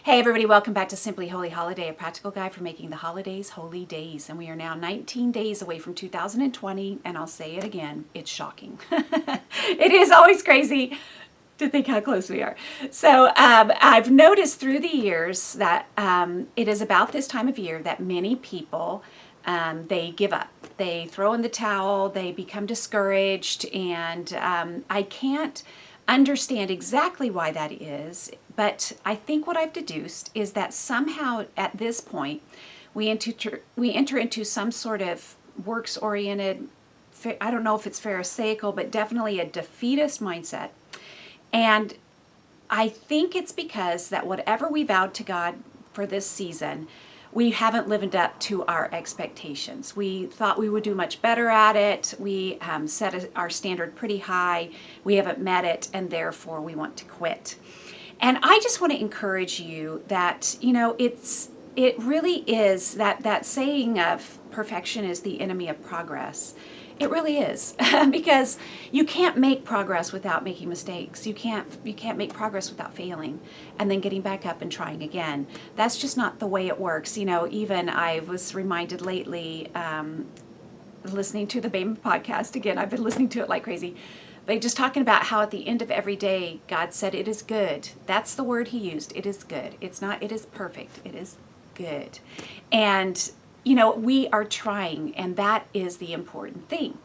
Hey everybody, welcome back to Simply Holy Holiday, a practical guide for making the holidays holy days. And we are now 19 days away from 2020, and I'll say it again, it's shocking. It is always crazy to think how close we are. So I've noticed through the years that it is about this time of year that many people, they give up. They throw in the towel, they become discouraged, and I can't understand exactly why that is, but I think what I've deduced is that somehow at this point we enter into some sort of works-oriented, I don't know if it's pharisaical, but definitely a defeatist mindset. And I think it's because that whatever we vowed to God for this season, we haven't lived up to our expectations. We thought we would do much better at it. We set our standard pretty high. We haven't met it, and therefore we want to quit. And I just want to encourage you that, it really is that saying of perfection is the enemy of progress. It really is because you can't make progress without making mistakes. You can't make progress without failing and then getting back up and trying again. That's just not the way it works. Even I was reminded lately, listening to the BAME podcast again. I've been listening to it like crazy. But just talking about how at the end of every day, God said it is good. That's the word he used. It is good. It's not, it is perfect. It is good. And we are trying, and that is the important thing.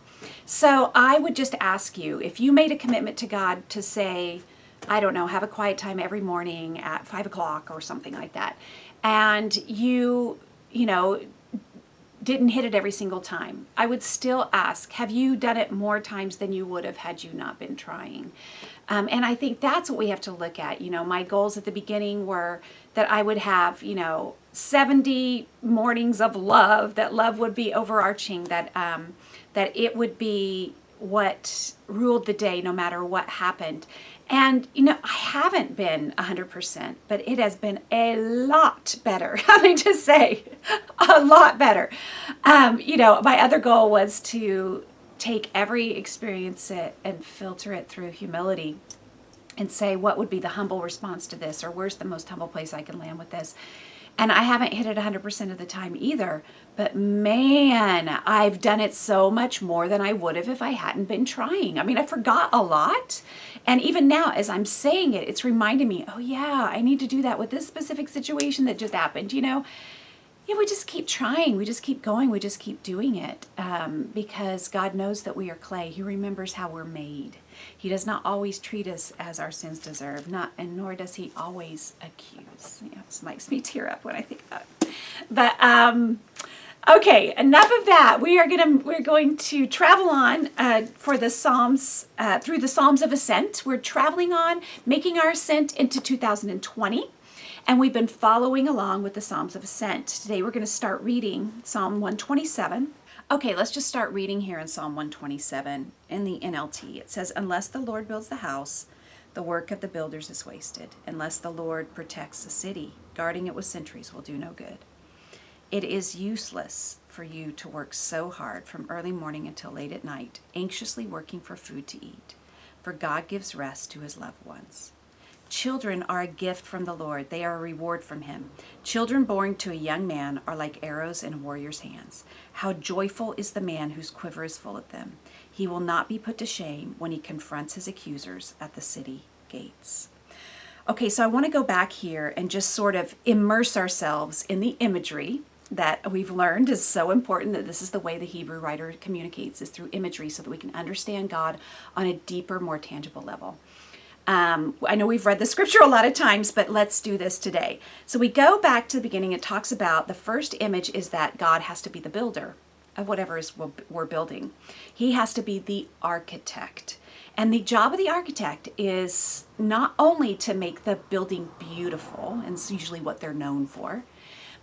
So I would just ask you, if you made a commitment to God to say, I don't know, have a quiet time every morning at 5 o'clock or something like that, and you didn't hit it every single time, I would still ask, have you done it more times than you would have had you not been trying? And I think that's what we have to look at. My goals at the beginning were that I would have, 70 mornings of love, that love would be overarching, that it would be what ruled the day no matter what happened. And, I haven't been 100%, but it has been a lot better. Let me just say, a lot better. My other goal was to take every experience and filter it through humility and say, what would be the humble response to this? Or where's the most humble place I can land with this? And I haven't hit it 100% of the time either, but man, I've done it so much more than I would have if I hadn't been trying. I mean, I forgot a lot. And even now, as I'm saying it, it's reminding me, oh yeah, I need to do that with this specific situation that just happened, we just keep trying. We just keep going. We just keep doing it because God knows that we are clay. He remembers how we're made. He does not always treat us as our sins deserve, and nor does he always accuse. It just makes me tear up when I think about it. But okay, enough of that. We're going to travel on for the Psalms through the Psalms of Ascent. We're traveling on, making our ascent into 2020. And we've been following along with the Psalms of Ascent. Today we're going to start reading Psalm 127. Okay, let's just start reading here in Psalm 127 in the NLT. It says, unless the Lord builds the house, the work of the builders is wasted. Unless the Lord protects the city, guarding it with sentries will do no good. It is useless for you to work so hard from early morning until late at night, anxiously working for food to eat, for God gives rest to his loved ones. Children are a gift from the Lord. They are a reward from him. Children born to a young man are like arrows in a warrior's hands. How joyful is the man whose quiver is full of them. He will not be put to shame when he confronts his accusers at the city gates. Okay, so I want to go back here and just sort of immerse ourselves in the imagery that we've learned is so important, that this is the way the Hebrew writer communicates, is through imagery, so that we can understand God on a deeper, more tangible level. I know we've read the scripture a lot of times, but let's do this today. So we go back to the beginning. It talks about the first image is that God has to be the builder of whatever is we're building. He has to be the architect. And the job of the architect is not only to make the building beautiful, and it's usually what they're known for,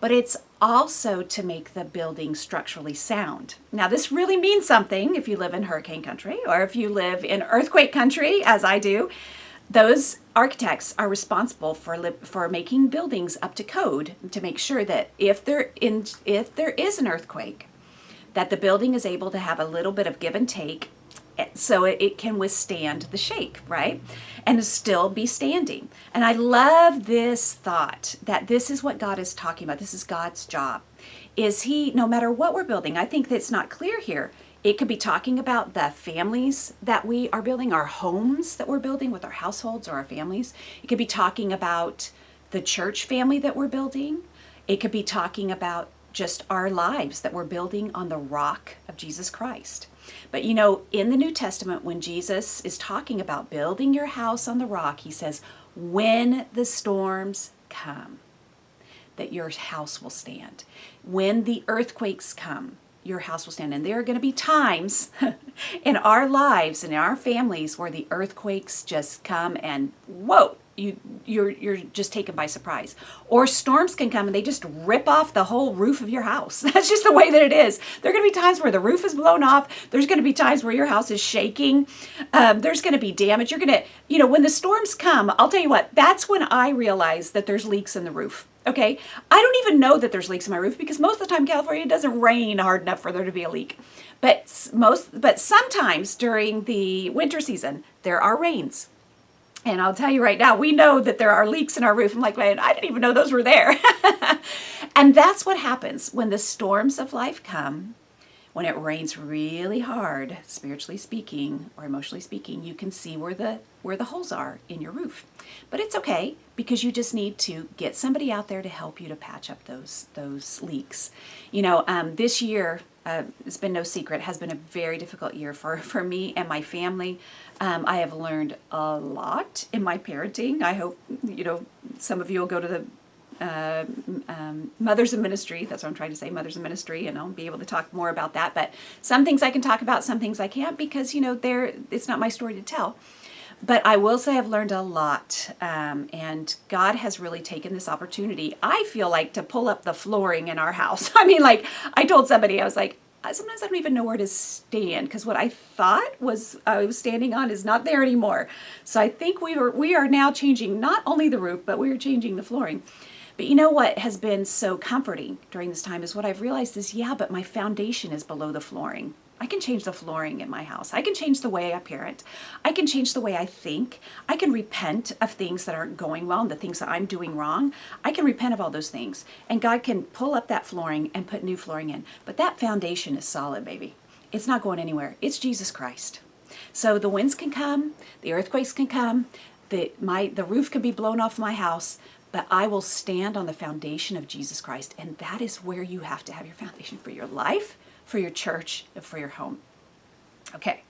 but it's also to make the building structurally sound. Now, this really means something if you live in hurricane country or if you live in earthquake country, as I do. Those architects are responsible for making buildings up to code to make sure that if there is an earthquake, that the building is able to have a little bit of give and take so it can withstand the shake, right? And still be standing. And I love this thought that this is what God is talking about. This is God's job. Is He, no matter what we're building, I think that's not clear here. It could be talking about the families that we are building, our homes that we're building with our households or our families. It could be talking about the church family that we're building. It could be talking about just our lives that we're building on the rock of Jesus Christ. But you know, in the New Testament, when Jesus is talking about building your house on the rock, he says, when the storms come, that your house will stand. When the earthquakes come, your house will stand. And there are going to be times in our lives and in our families where the earthquakes just come and whoa, you're just taken by surprise. Or storms can come and they just rip off the whole roof of your house. That's just the way that it is. There are going to be times where the roof is blown off. There's going to be times where your house is shaking. There's going to be damage. You're going to, when the storms come, I'll tell you what, that's when I realize that there's leaks in the roof. Okay, I don't even know that there's leaks in my roof because most of the time in California it doesn't rain hard enough for there to be a leak. But sometimes during the winter season there are rains. And I'll tell you right now, we know that there are leaks in our roof. I'm like, man, I didn't even know those were there. And that's what happens when the storms of life come. When it rains really hard, spiritually speaking or emotionally speaking, you can see where the holes are in your roof. But it's okay because you just need to get somebody out there to help you to patch up those leaks. This year, it's been no secret, has been a very difficult year for me and my family. I have learned a lot in my parenting. I hope, some of you will go to the Mothers in Ministry. That's what I'm trying to say, Mothers in Ministry, and I'll be able to talk more about that. But some things I can talk about, some things I can't because, it's not my story to tell. But I will say I've learned a lot, and God has really taken this opportunity, I feel like, to pull up the flooring in our house. I mean, like, I told somebody, I was like, sometimes I don't even know where to stand because what I thought I was standing on is not there anymore. So I think we are now changing not only the roof, but we are changing the flooring. But you know what has been so comforting during this time is what I've realized is, but my foundation is below the flooring. I can change the flooring in my house. I can change the way I parent. I can change the way I think. I can repent of things that aren't going well and the things that I'm doing wrong. I can repent of all those things. And God can pull up that flooring and put new flooring in. But that foundation is solid, baby. It's not going anywhere. It's Jesus Christ. So the winds can come, the earthquakes can come, the roof can be blown off my house, but I will stand on the foundation of Jesus Christ. And that is where you have to have your foundation for your life, for your church, and for your home. Okay,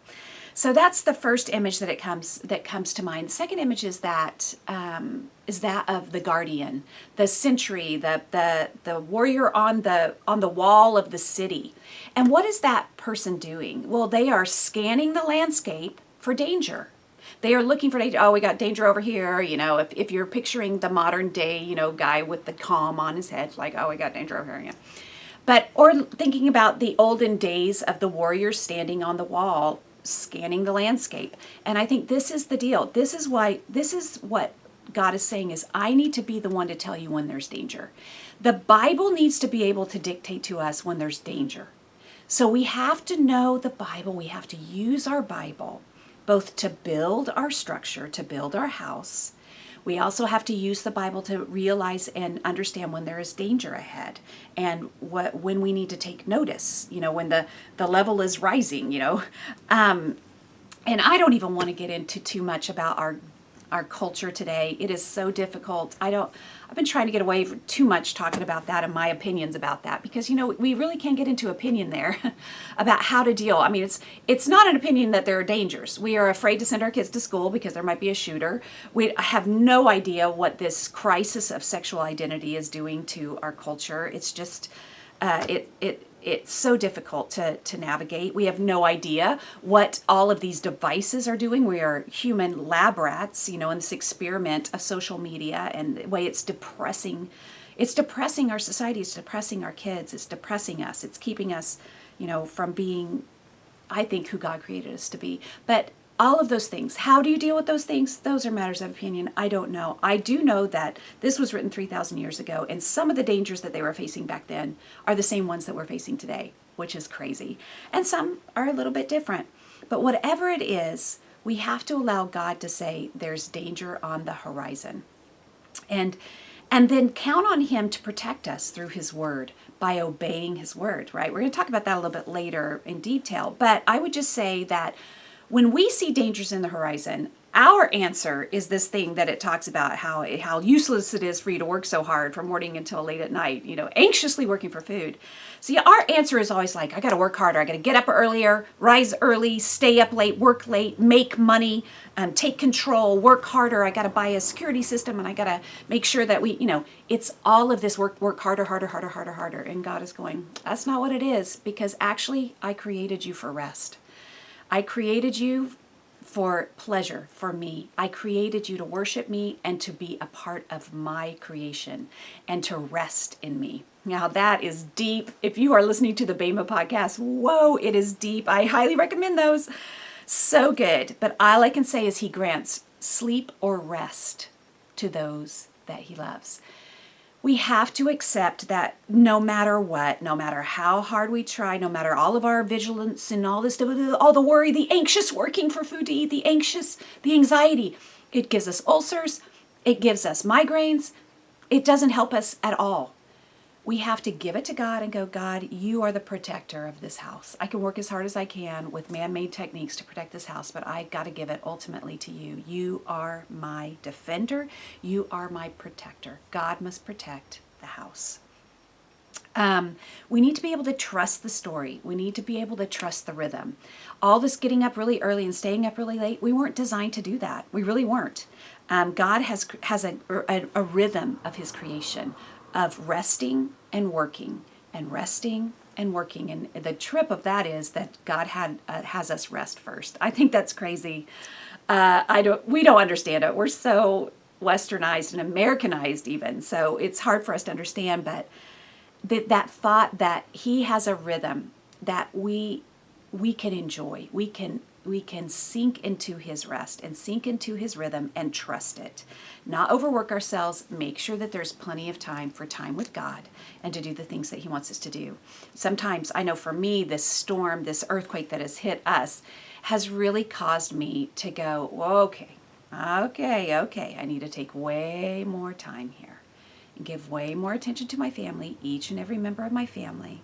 so that's the first image that comes to mind. The second image is that of the guardian, the sentry, the warrior on the wall of the city. And what is that person doing? Well, they are scanning the landscape for danger. They are looking for danger. Oh, we got danger over here. If you're picturing the modern day, guy with the calm on his head, like, oh, we got danger over here. Or thinking about the olden days of the warriors standing on the wall, scanning the landscape. And I think this is the deal. This is what God is saying is, I need to be the one to tell you when there's danger. The Bible needs to be able to dictate to us when there's danger. So we have to know the Bible. We have to use our Bible both to build our structure, to build our house. We also have to use the Bible to realize and understand when there is danger ahead and when we need to take notice, when the level is rising, And I don't even want to get into too much about our culture today. It is so difficult. I've been trying to get away from too much talking about that and my opinions about that because, we really can't get into opinion there about how to deal. I mean, it's not an opinion that there are dangers. We are afraid to send our kids to school because there might be a shooter. We have no idea what this crisis of sexual identity is doing to our culture. It's just, it's so difficult to navigate. We have no idea what all of these devices are doing. We are human lab rats, in this experiment of social media and the way it's depressing. It's depressing our society. It's depressing our kids. It's depressing us. It's keeping us, from being, I think, who God created us to be. But all of those things, how do you deal with those things? Those are matters of opinion. I don't know. I do know that this was written 3,000 years ago, and some of the dangers that they were facing back then are the same ones that we're facing today, which is crazy. And some are a little bit different. But whatever it is, we have to allow God to say there's danger on the horizon. And then count on him to protect us through his word by obeying his word, right? We're going to talk about that a little bit later in detail. But I would just say that when we see dangers in the horizon, our answer is this thing that it talks about how useless it is for you to work so hard from morning until late at night, anxiously working for food. See, our answer is always like, I got to work harder. I got to get up earlier, rise early, stay up late, work late, make money, take control, work harder. I got to buy a security system, and I got to make sure that it's all of this work harder, harder, harder, harder, harder. And God is going, that's not what it is, because actually I created you for rest. I created you for pleasure, for me. I created you to worship me and to be a part of my creation and to rest in me. Now that is deep. If you are listening to the Bema podcast, whoa, it is deep. I highly recommend those. So good. But all I can say is he grants sleep or rest to those that he loves. We have to accept that no matter what, no matter how hard we try, no matter all of our vigilance and all this stuff, all the worry, the anxious working for food to eat, the anxiety, it gives us ulcers, it gives us migraines, it doesn't help us at all. We have to give it to God and go, God, you are the protector of this house. I can work as hard as I can with man-made techniques to protect this house, but I got to give it ultimately to you. You are my defender. You are my protector. God must protect the house. We need to be able to trust the story. We need to be able to trust the rhythm. All this getting up really early and staying up really late, we weren't designed to do that. We really weren't. God has a rhythm of his creation, of resting and working and resting and working. And the trip of that is that God has us rest first. I think that's crazy. We don't understand it. We're so westernized and Americanized even. So it's hard for us to understand, but that thought that he has a rhythm that we can enjoy. We can sink into his rest and sink into his rhythm and trust it. Not overwork ourselves, make sure that there's plenty of time for time with God and to do the things that he wants us to do. Sometimes, I know for me, this storm, this earthquake that has hit us has really caused me to go, well, okay, I need to take way more time here and give way more attention to my family, each and every member of my family,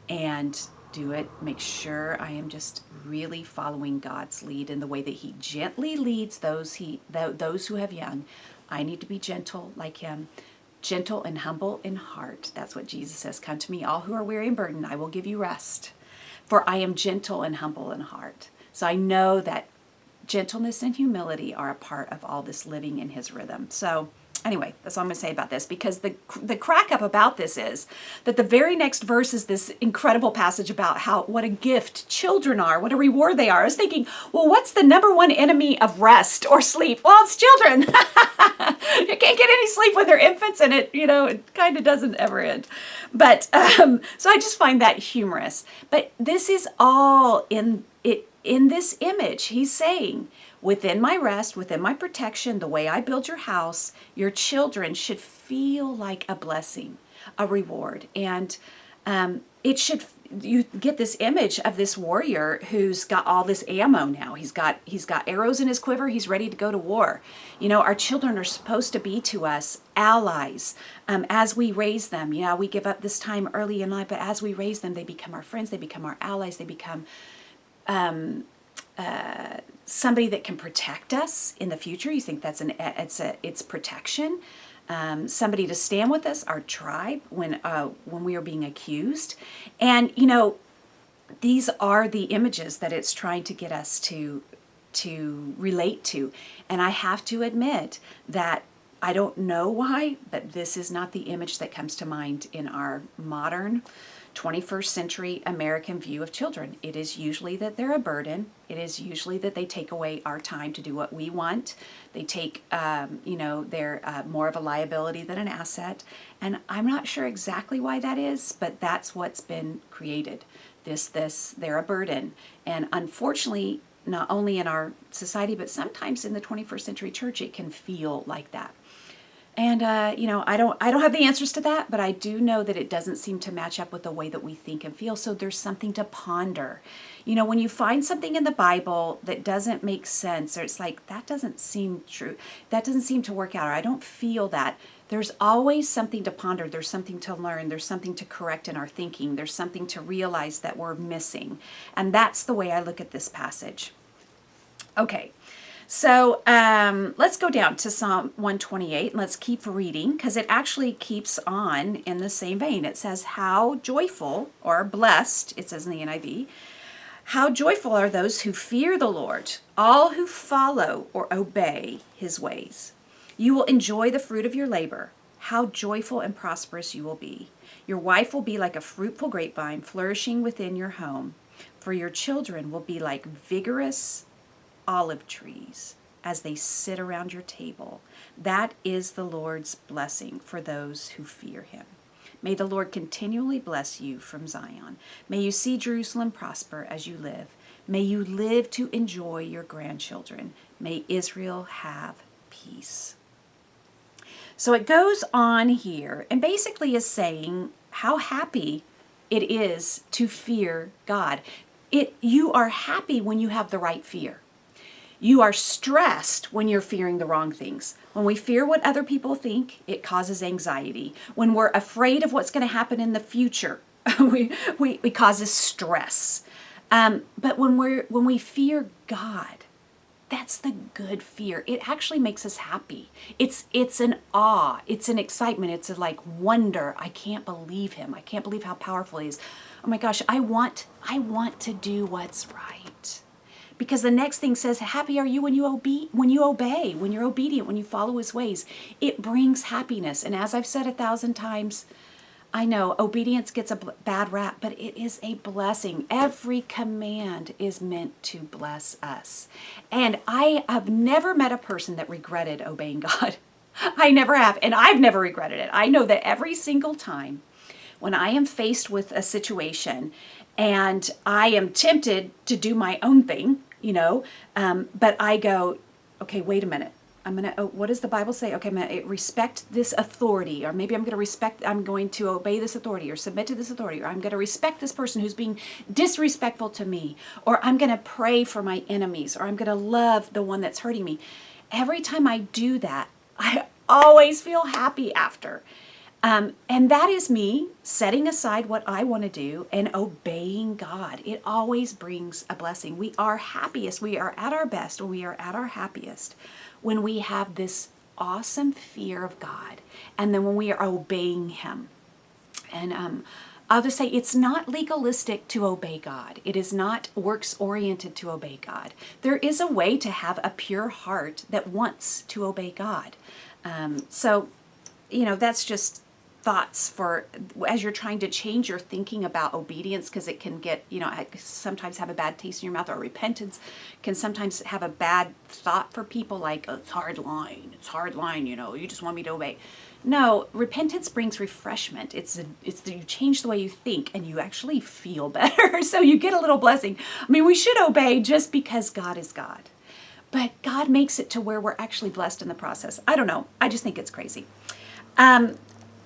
and do it, make sure I am just really following God's lead in the way that he gently leads those who have young. I need to be gentle like him, gentle and humble in heart. That's what Jesus says. Come to me, all who are weary and burdened, I will give you rest. For I am gentle and humble in heart. So I know that gentleness and humility are a part of all this living in his rhythm. So anyway, that's all I'm going to say about this, because the crack up about this is that the very next verse is this incredible passage about what a gift children are, what a reward they are. I was thinking, well, what's the number one enemy of rest or sleep? Well, it's children. You can't get any sleep when they're infants, and it kind of doesn't ever end. But so I just find that humorous. But this is all in this image. He's saying, within my rest, within my protection, the way I build your house, your children should feel like a blessing, a reward. And you get this image of this warrior who's got all this ammo now. He's got arrows in his quiver. He's ready to go to war. Our children are supposed to be to us allies as we raise them. We give up this time early in life, but as we raise them, they become our friends. They become our allies. They become somebody that can protect us in the future. You think it's protection. Somebody to stand with us, our tribe, when we are being accused. And these are the images that it's trying to get us to relate to. And I have to admit that I don't know why, but this is not the image that comes to mind in our modern 21st century American view of children. It is usually that they're a burden. It is usually that they take away our time to do what we want. They take, they're more of a liability than an asset. And I'm not sure exactly why that is, but that's what's been created. They're a burden. And unfortunately, not only in our society, but sometimes in the 21st century church, it can feel like that. And I don't have the answers to that, but I do know that it doesn't seem to match up with the way that we think and feel. So there's something to ponder. When you find something in the Bible that doesn't make sense, or it's like, that doesn't seem true, that doesn't seem to work out, or I don't feel that, there's always something to ponder. There's something to learn. There's something to correct in our thinking. There's something to realize that we're missing. And that's the way I look at this passage. Okay. So let's go down to Psalm 128 and let's keep reading, because it actually keeps on in the same vein. It says, how joyful or blessed, it says in the NIV, how joyful are those who fear the Lord, all who follow or obey his ways. You will enjoy the fruit of your labor. How joyful and prosperous you will be. Your wife will be like a fruitful grapevine flourishing within your home, for your children will be like vigorous olive trees as they sit around your table. That is the Lord's blessing for those who fear him. May the Lord continually bless you from Zion. May you see Jerusalem prosper as you live. May you live to enjoy your grandchildren. May Israel have peace. So it goes on here and basically is saying how happy it is to fear God. You are happy when you have the right fear. You are stressed when you're fearing the wrong things. When we fear what other people think, it causes anxiety. When we're afraid of what's going to happen in the future, it causes stress. But when we fear God, that's the good fear. It actually makes us happy. It's an awe. It's an excitement. It's a wonder. I can't believe him. I can't believe how powerful he is. Oh my gosh, I want to do what's right. Because the next thing says, happy are you when you obey, when you're obedient, when you follow his ways. It brings happiness. And as I've said 1,000 times, I know obedience gets a bad rap, but it is a blessing. Every command is meant to bless us. And I have never met a person that regretted obeying God. I never have. And I've never regretted it. I know that every single time when I am faced with a situation and I am tempted to do my own thing, but I go, okay, wait a minute. What does the Bible say? Okay, I'm going to respect this authority, or maybe I'm going to obey this authority or submit to this authority, or I'm going to respect this person who's being disrespectful to me, or I'm going to pray for my enemies, or I'm going to love the one that's hurting me. Every time I do that, I always feel happy after. And that is me setting aside what I want to do and obeying God. It always brings a blessing. We are happiest. We are at our best, or we are at our happiest when we have this awesome fear of God, and then when we are obeying him. And I'll just say, it's not legalistic to obey God. It is not works-oriented to obey God. There is a way to have a pure heart that wants to obey God. So that's just thoughts for as you're trying to change your thinking about obedience, because it can get, sometimes have a bad taste in your mouth, or repentance can sometimes have a bad thought for people, like, oh, it's hard line, you just want me to obey. No, repentance brings refreshment. You change the way you think and you actually feel better. So you get a little blessing. I mean, we should obey just because God is God. But God makes it to where we're actually blessed in the process. I don't know. I just think it's crazy.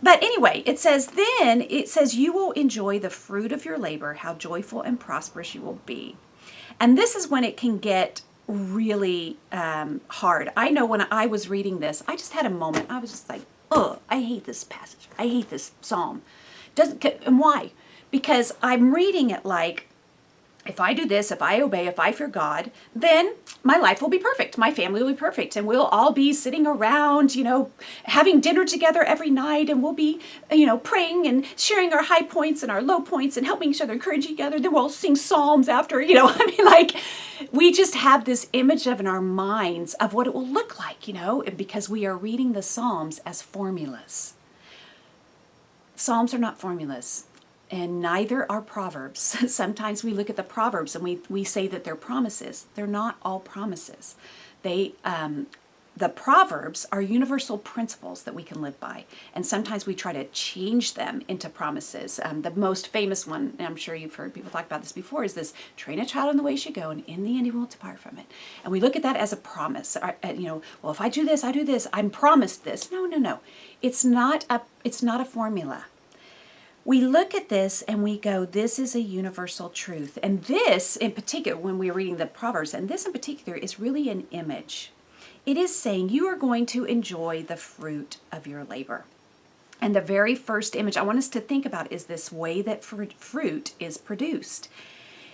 But anyway, it says, you will enjoy the fruit of your labor, how joyful and prosperous you will be. And this is when it can get really hard. I know when I was reading this, I just had a moment. I was just like, oh, I hate this passage. I hate this psalm. And why? Because I'm reading it like, if I do this, if I obey, if I fear God, then my life will be perfect. My family will be perfect. And we'll all be sitting around, having dinner together every night. And we'll be, praying and sharing our high points and our low points and helping each other, encourage each other. Then we'll sing psalms after, we just have this image in our minds of what it will look like, because we are reading the Psalms as formulas. Psalms are not formulas. And neither are Proverbs. Sometimes we look at the Proverbs and we say that they're promises. They're not all promises. They the Proverbs are universal principles that we can live by. And sometimes we try to change them into promises. The most famous one, and I'm sure you've heard people talk about this before, is this: train a child in the way he should go, and in the end he won't depart from it. And we look at that as a promise. Well, if I do this, I'm promised this. No, no, no. It's not a formula. We look at this and we go, this is a universal truth. And this in particular, when we're reading the Proverbs, and this in particular is really an image. It is saying you are going to enjoy the fruit of your labor. And the very first image I want us to think about is this way that fruit is produced.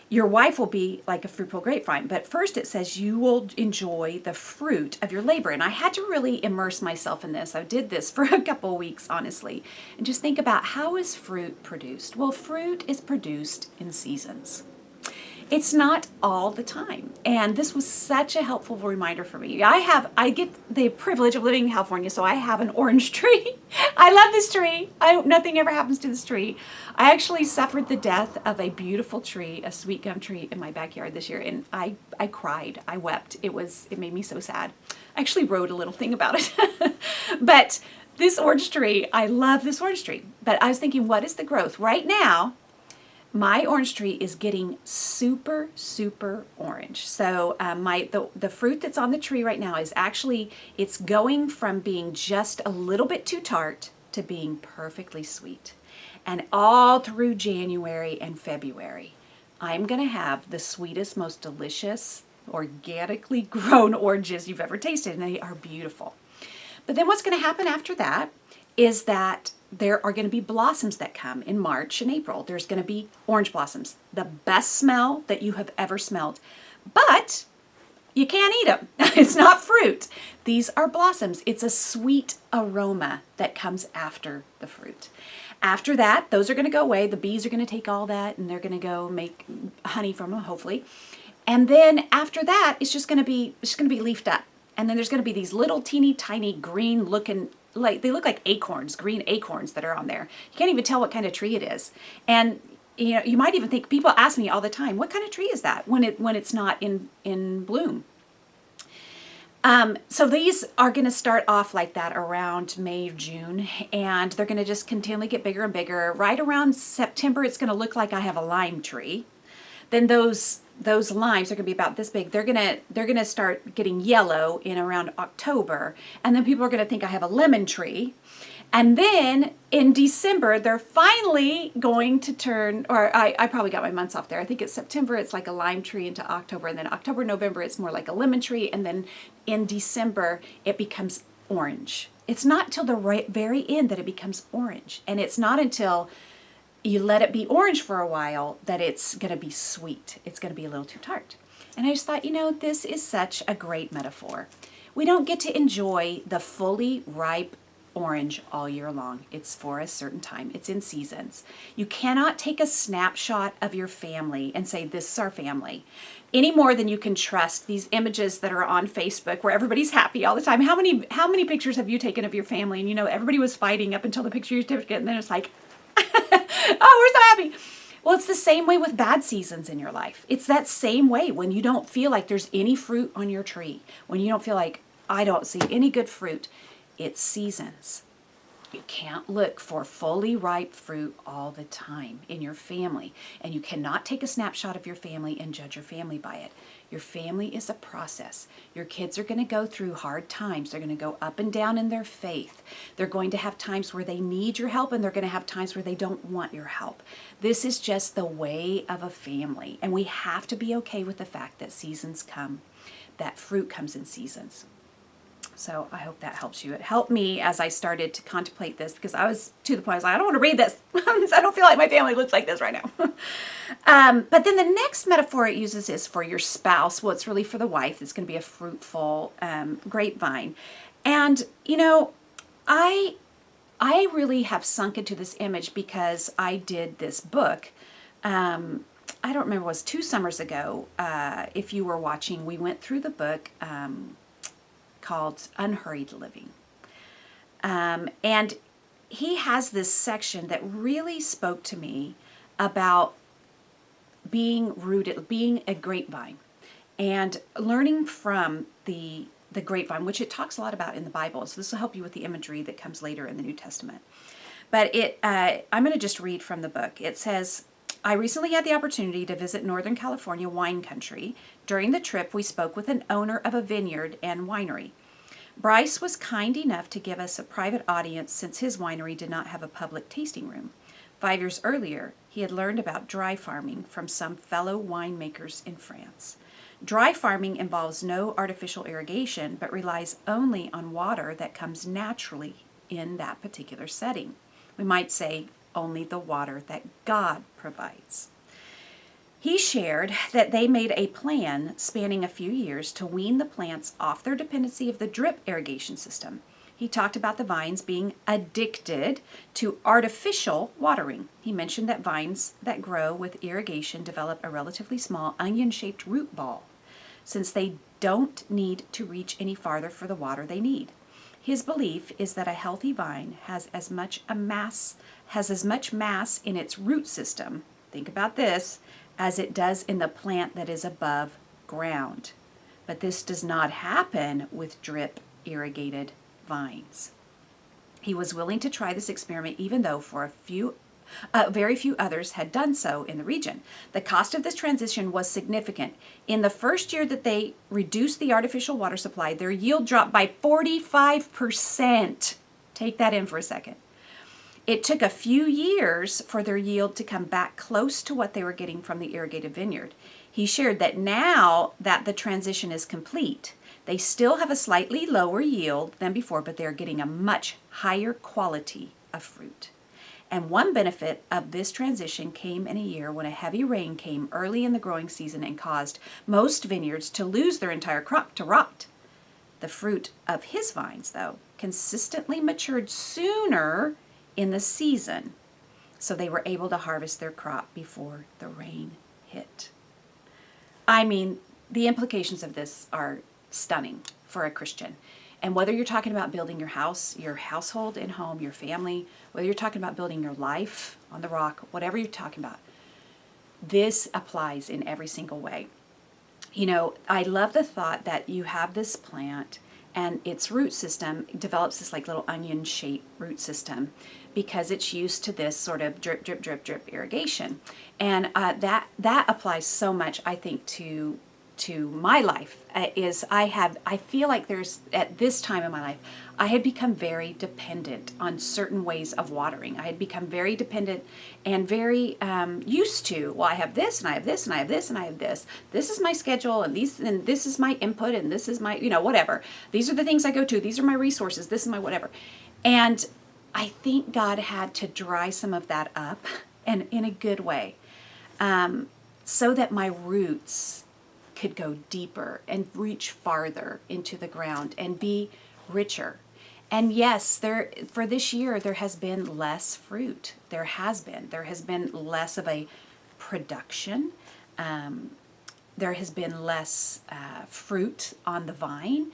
Your wife will be like a fruitful grapevine, but first it says you will enjoy the fruit of your labor. And I had to really immerse myself in this. I did this for a couple of weeks, honestly, and just think about, how is fruit produced? Well, fruit is produced in seasons. It's not all the time. And this was such a helpful reminder for me. I get the privilege of living in California, so I have an orange tree. I love this tree. Nothing ever happens to this tree. I actually suffered the death of a beautiful tree, a sweet gum tree in my backyard this year, and I cried. I wept. It made me so sad. I actually wrote a little thing about it. But this orange tree, I love this orange tree. But I was thinking, what is the growth? Right now, my orange tree is getting super, super orange. So the fruit that's on the tree right now is actually, it's going from being just a little bit too tart to being perfectly sweet. And all through January and February, I'm going to have the sweetest, most delicious, organically grown oranges you've ever tasted, and they are beautiful. But then what's going to happen after that is that there are going to be blossoms that come in March and April. There's going to be orange blossoms, the best smell that you have ever smelled. But you can't eat them. It's not fruit. These are blossoms. It's a sweet aroma that comes after the fruit. After that, those are going to go away. The bees are going to take all that and they're going to go make honey from them, hopefully. And then after that, it's just going to be leafed up. And then there's going to be these little teeny tiny green looking, like they look like acorns, green acorns that are on there. You can't even tell what kind of tree it is. And you might even think, people ask me all the time, what kind of tree is that when it's not in bloom? So these are going to start off like that around May, June, and they're going to just continually get bigger and bigger. Right around September, it's going to look like I have a lime tree. Then those limes are going to be about this big. They're going to start getting yellow in around October, and then people are going to think I have a lemon tree. And then in December, they're finally going to turn, or I probably got my months off there. I think it's September, it's like a lime tree, into October, and then October, November, it's more like a lemon tree, and then in December, it becomes orange. It's not till the very end that it becomes orange, and it's not until you let it be orange for a while that it's going to be sweet. It's going to be a little too tart. And I just thought, this is such a great metaphor. We don't get to enjoy the fully ripe orange all year long. It's for a certain time. It's in seasons. You cannot take a snapshot of your family and say, this is our family, any more than you can trust these images that are on Facebook where everybody's happy all the time. How many pictures have you taken of your family? And everybody was fighting up until the picture certificate, and then it's like, oh, we're so happy. Well, it's the same way with bad seasons in your life. It's that same way when you don't feel like there's any fruit on your tree, when you don't feel like, I don't see any good fruit. It's seasons. You can't look for fully ripe fruit all the time in your family, and you cannot take a snapshot of your family and judge your family by it. Your family is a process. Your kids are going to go through hard times. They're going to go up and down in their faith. They're going to have times where they need your help, and they're going to have times where they don't want your help. This is just the way of a family, and we have to be okay with the fact that seasons come, that fruit comes in seasons. So I hope that helps you. It helped me as I started to contemplate this, because I was to the point I was like, I don't want to read this. I don't feel like my family looks like this right now. But then the next metaphor it uses is for your spouse. Well, it's really for the wife. It's going to be a fruitful grapevine. And, I really have sunk into this image because I did this book. I don't remember, it was 2 summers ago. If you were watching, we went through the book called Unhurried Living. And he has this section that really spoke to me about being rooted, being a grapevine, and learning from the the grapevine, which it talks a lot about in the Bible. So this will help you with the imagery that comes later in the New Testament. But I'm going to just read from the book. It says, I recently had the opportunity to visit Northern California wine country. During the trip, we spoke with an owner of a vineyard and winery. Bryce was kind enough to give us a private audience since his winery did not have a public tasting room. 5 years earlier, he had learned about dry farming from some fellow winemakers in France. Dry farming involves no artificial irrigation, but relies only on water that comes naturally in that particular setting. We might say only the water that God provides. He shared that they made a plan spanning a few years to wean the plants off their dependency of the drip irrigation system. He talked about the vines being addicted to artificial watering. He mentioned that vines that grow with irrigation develop a relatively small onion-shaped root ball, since they don't need to reach any farther for the water they need. His belief is that a healthy vine has as much mass in its root system, think about this, as it does in the plant that is above ground. But this does not happen with drip irrigated vines. He was willing to try this experiment even though very few others had done so in the region. The cost of this transition was significant. In the first year that they reduced the artificial water supply, their yield dropped by 45%. Take that in for a second. It took a few years for their yield to come back close to what they were getting from the irrigated vineyard. He shared that now that the transition is complete, they still have a slightly lower yield than before, but they're getting a much higher quality of fruit. And one benefit of this transition came in a year when a heavy rain came early in the growing season and caused most vineyards to lose their entire crop to rot. The fruit of his vines, though, consistently matured sooner in the season, so they were able to harvest their crop before the rain hit. I mean, the implications of this are stunning for a Christian. And whether you're talking about building your house, your household and home, your family, whether you're talking about building your life on the rock, whatever you're talking about, this applies in every single way. You know, I love the thought that you have this plant and its root system develops this like little onion-shaped root system because it's used to this sort of drip, drip, drip, drip irrigation. And that applies so much, I think, to my life. I feel like at this time in my life, I had become very dependent on certain ways of watering. I had become very dependent and very used to, well, I have this and I have this and I have this and I have this. This is my schedule and this is my input and this is my, whatever. These are the things I go to. These are my resources. This is my whatever. And I think God had to dry some of that up, and in a good way, so that my roots could go deeper and reach farther into the ground and be richer. And yes, for this year, there has been less fruit. There has been less of a production. There has been less fruit on the vine.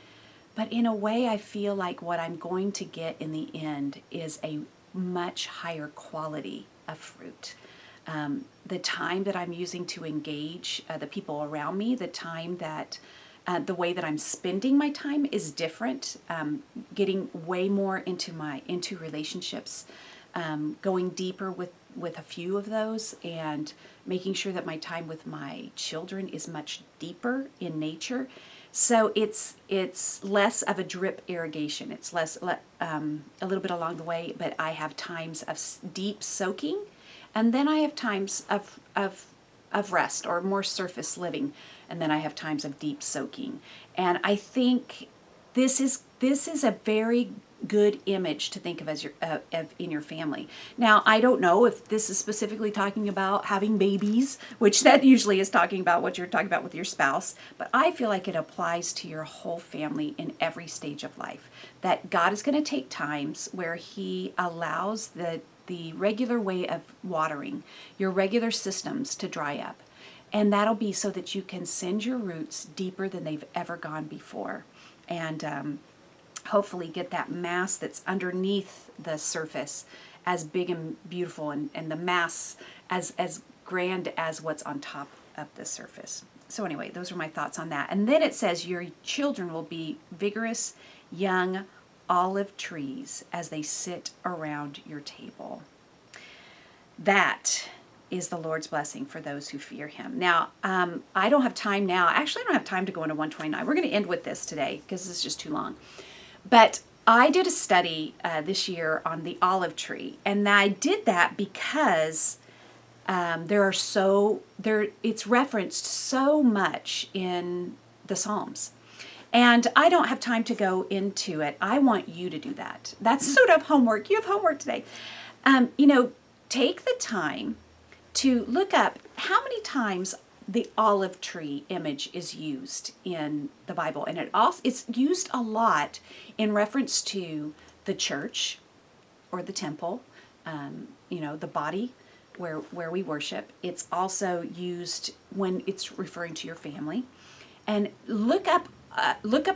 But in a way, I feel like what I'm going to get in the end is a much higher quality of fruit. The time that I'm using to engage the people around me, the time that the way that I'm spending my time is different. Getting way more into relationships, going deeper with a few of those, and making sure that my time with my children is much deeper in nature. So it's less of a drip irrigation. It's less a little bit along the way, but I have times of deep soaking. And then I have times of rest or more surface living, and then I have times of deep soaking. And I think this is a very good image to think of as in your family. Now, I don't know if this is specifically talking about having babies, which that usually is talking about what you're talking about with your spouse, but I feel like it applies to your whole family in every stage of life. That God is going to take times where He allows the regular way of watering, your regular systems to dry up. And that'll be so that you can send your roots deeper than they've ever gone before. And hopefully get that mass that's underneath the surface as big and beautiful, and the mass as grand as what's on top of the surface. So anyway, those are my thoughts on that. And then it says, your children will be vigorous, young olive trees as they sit around your table. That is the Lord's blessing for those who fear him. Now, I don't have time now. Actually, I don't have time to go into 129. We're going to end with this today because this is just too long. But I did a study this year on the olive tree, and I did that because it's referenced so much in the Psalms. And I don't have time to go into it. I want you to do that. That's sort of homework. You have homework today. Take the time to look up how many times the olive tree image is used in the Bible. And it's used a lot in reference to the church or the temple, the body where we worship. It's also used when it's referring to your family. And look up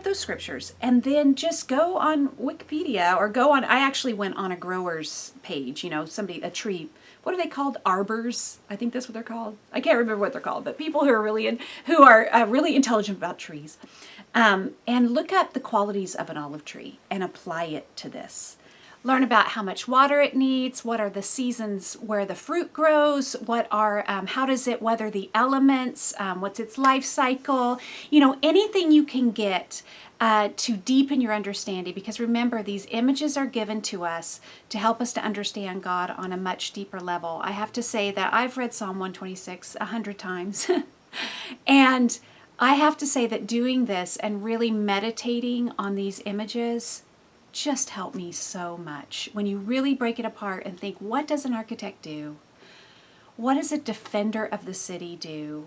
those scriptures, and then just go on Wikipedia or I actually went on a grower's page, a tree. What are they called? Arbors. I think that's what they're called. I can't remember what they're called, but people who are really intelligent about trees. And look up the qualities of an olive tree and apply it to this. Learn about how much water it needs, what are the seasons where the fruit grows, how does it weather the elements, what's its life cycle, anything you can get to deepen your understanding. Because remember, these images are given to us to help us to understand God on a much deeper level. I have to say that I've read Psalm 126 100 times. And I have to say that doing this and really meditating on these images just helped me so much. When you really break it apart and think, what does an architect do? What does a defender of the city do?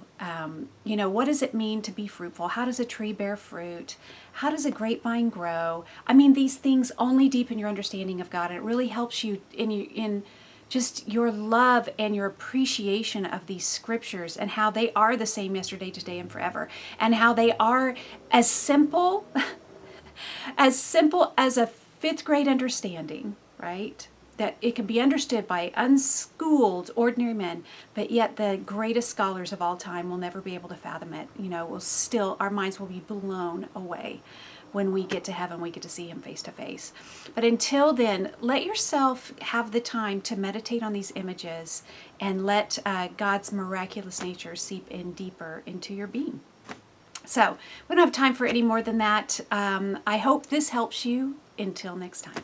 What does it mean to be fruitful? How does a tree bear fruit? How does a grapevine grow? I mean, these things only deepen your understanding of God, and it really helps you in just your love and your appreciation of these scriptures and how they are the same yesterday, today, and forever, and how they are as simple as a fifth grade understanding, right? That it can be understood by unschooled, ordinary men, but yet the greatest scholars of all time will never be able to fathom it. Our minds will be blown away when we get to heaven, we get to see him face to face. But until then, let yourself have the time to meditate on these images and let God's miraculous nature seep in deeper into your being. So we don't have time for any more than that. I hope this helps you. Until next time.